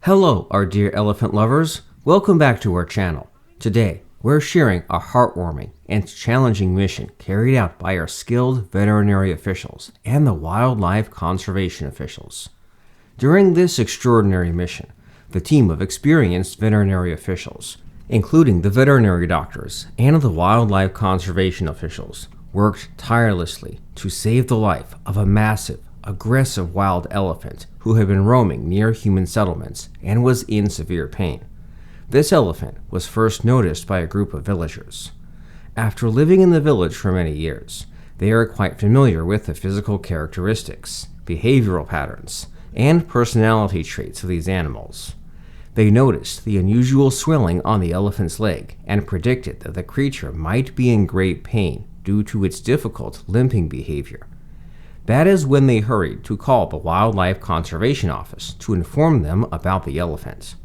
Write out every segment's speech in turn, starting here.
Hello, our dear elephant lovers. Welcome back to our channel. Today, we're sharing a heartwarming and challenging mission carried out by our skilled veterinary officials and the wildlife conservation officials. During this extraordinary mission, the team of experienced veterinary officials, including the veterinary doctors and the wildlife conservation officials, worked tirelessly to save the life of a massive, aggressive wild elephant who had been roaming near human settlements and was in severe pain. This elephant was first noticed by a group of villagers. After living in the village for many years, they are quite familiar with the physical characteristics, behavioral patterns, and personality traits of these animals. They noticed the unusual swelling on the elephant's leg and predicted that the creature might be in great pain due to its difficult limping behavior. That is when they hurried to call the Wildlife Conservation Office to inform them about the elephant.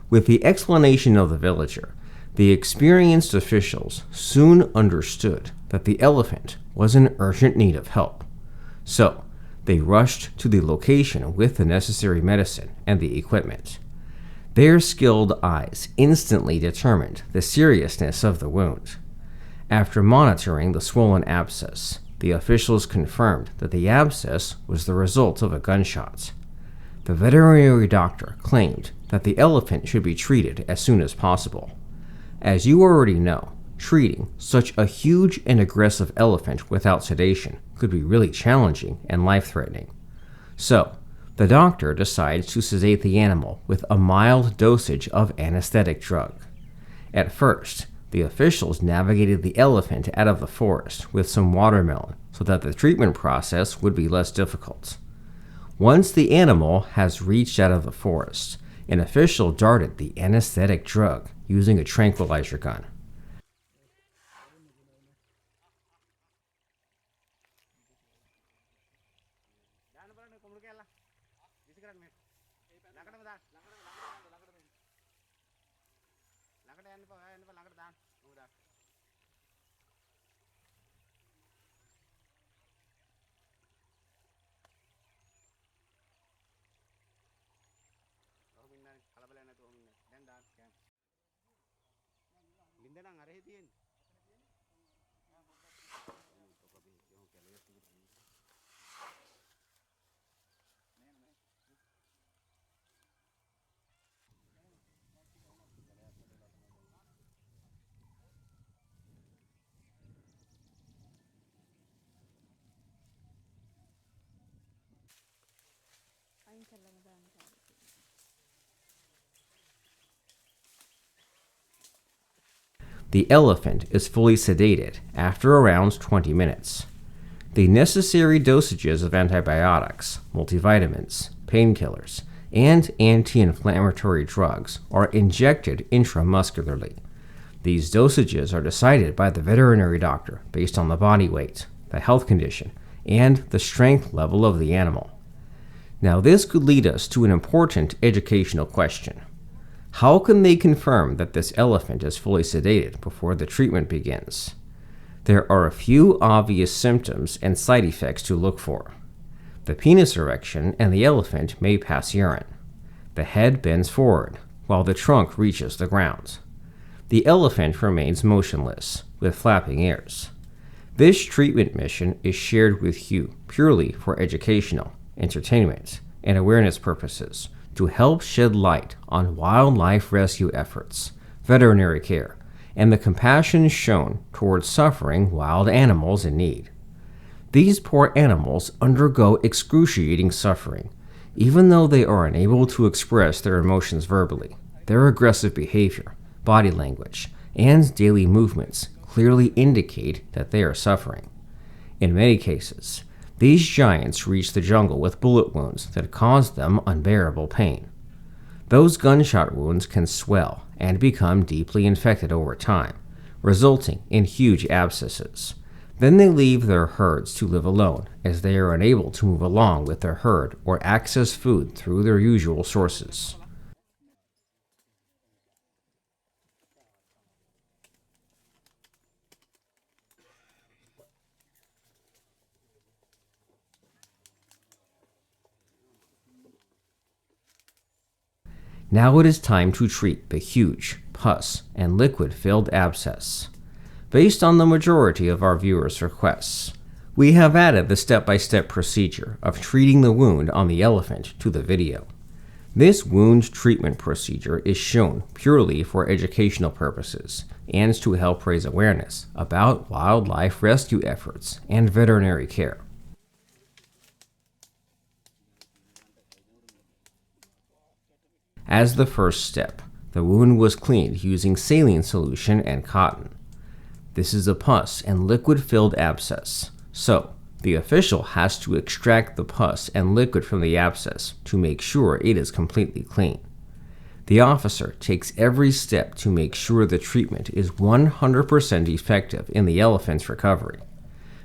With the explanation of the villager, the experienced officials soon understood that the elephant was in urgent need of help. So, they rushed to the location with the necessary medicine and the equipment. Their skilled eyes instantly determined the seriousness of the wound. After monitoring the swollen abscess, the officials confirmed that the abscess was the result of a gunshot. The veterinary doctor claimed that the elephant should be treated as soon as possible. As you already know, treating such a huge and aggressive elephant without sedation could be really challenging and life-threatening. So, the doctor decides to sedate the animal with a mild dosage of anesthetic drug. At first, the officials navigated the elephant out of the forest with some watermelon so that the treatment process would be less difficult. Once the animal has reached out of the forest, an official darted the anesthetic drug using a tranquilizer gun. The elephant is fully sedated after around 20 minutes. The necessary dosages of antibiotics, multivitamins, painkillers, and anti-inflammatory drugs are injected intramuscularly. These dosages are decided by the veterinary doctor based on the body weight, the health condition, and the strength level of the animal. Now, this could lead us to an important educational question. How can they confirm that this elephant is fully sedated before the treatment begins? There are a few obvious symptoms and side effects to look for. The penis erection and the elephant may pass urine. The head bends forward, while the trunk reaches the ground. The elephant remains motionless, with flapping ears. This treatment mission is shared with you purely for educational, entertainment, and awareness purposes to help shed light on wildlife rescue efforts, veterinary care, and the compassion shown towards suffering wild animals in need. These poor animals undergo excruciating suffering, even though they are unable to express their emotions verbally. Their aggressive behavior, body language, and daily movements clearly indicate that they are suffering. In many cases, these giants reach the jungle with bullet wounds that cause them unbearable pain. Those gunshot wounds can swell and become deeply infected over time, resulting in huge abscesses. Then they leave their herds to live alone, as they are unable to move along with their herd or access food through their usual sources. Now it is time to treat the huge pus and liquid-filled abscess. Based on the majority of our viewers' requests, we have added the step-by-step procedure of treating the wound on the elephant to the video. This wound treatment procedure is shown purely for educational purposes and to help raise awareness about wildlife rescue efforts and veterinary care. As the first step, the wound was cleaned using saline solution and cotton. This is a pus and liquid-filled abscess, so the official has to extract the pus and liquid from the abscess to make sure it is completely clean. The officer takes every step to make sure the treatment is 100% effective in the elephant's recovery.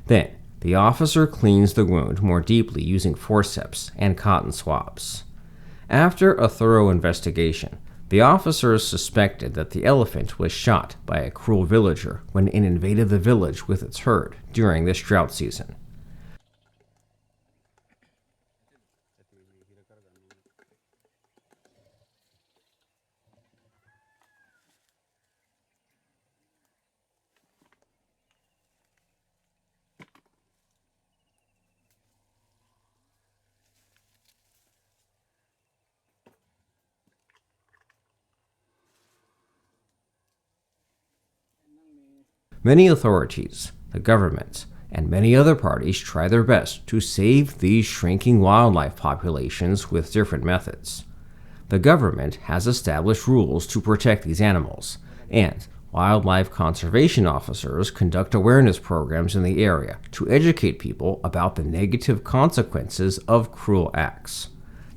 Then, the officer cleans the wound more deeply using forceps and cotton swabs. After a thorough investigation, the officers suspected that the elephant was shot by a cruel villager when it invaded the village with its herd during this drought season. Many authorities, the government, and many other parties try their best to save these shrinking wildlife populations with different methods. The government has established rules to protect these animals, and wildlife conservation officers conduct awareness programs in the area to educate people about the negative consequences of cruel acts.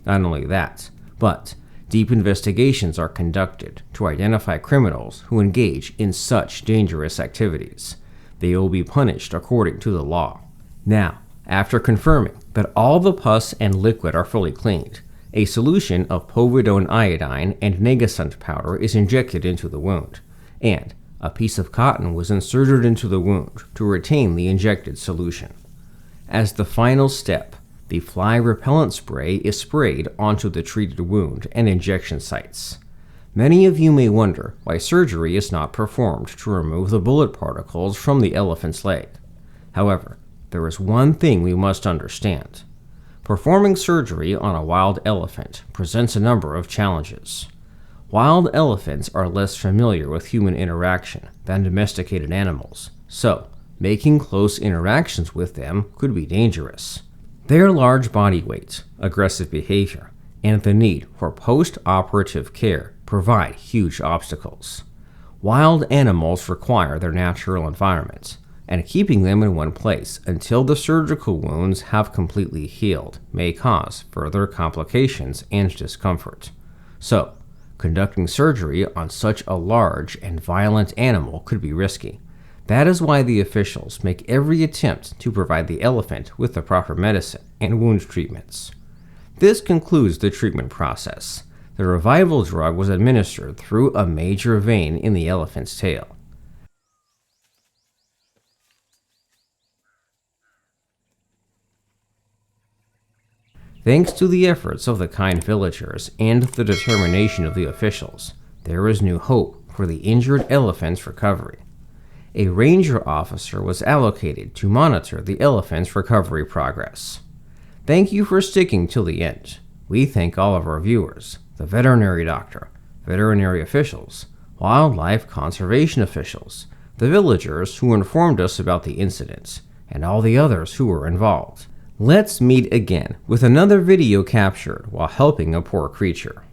Not only that, but deep investigations are conducted to identify criminals who engage in such dangerous activities. They will be punished according to the law. Now, after confirming that all the pus and liquid are fully cleaned, a solution of povidone iodine and negacent powder is injected into the wound, and a piece of cotton was inserted into the wound to retain the injected solution. As the final step, the fly repellent spray is sprayed onto the treated wound and injection sites. Many of you may wonder why surgery is not performed to remove the bullet particles from the elephant's leg. However, there is one thing we must understand. Performing surgery on a wild elephant presents a number of challenges. Wild elephants are less familiar with human interaction than domesticated animals, so making close interactions with them could be dangerous. Their large body weight, aggressive behavior, and the need for post-operative care provide huge obstacles. Wild animals require their natural environment, and keeping them in one place until the surgical wounds have completely healed may cause further complications and discomfort. So, conducting surgery on such a large and violent animal could be risky. That is why the officials make every attempt to provide the elephant with the proper medicine and wound treatments. This concludes the treatment process. The revival drug was administered through a major vein in the elephant's tail. Thanks to the efforts of the kind villagers and the determination of the officials, there is new hope for the injured elephant's recovery. A ranger officer was allocated to monitor the elephant's recovery progress. Thank you for sticking till the end. We thank all of our viewers, the veterinary doctor, veterinary officials, wildlife conservation officials, the villagers who informed us about the incidents, and all the others who were involved. Let's meet again with another video captured while helping a poor creature.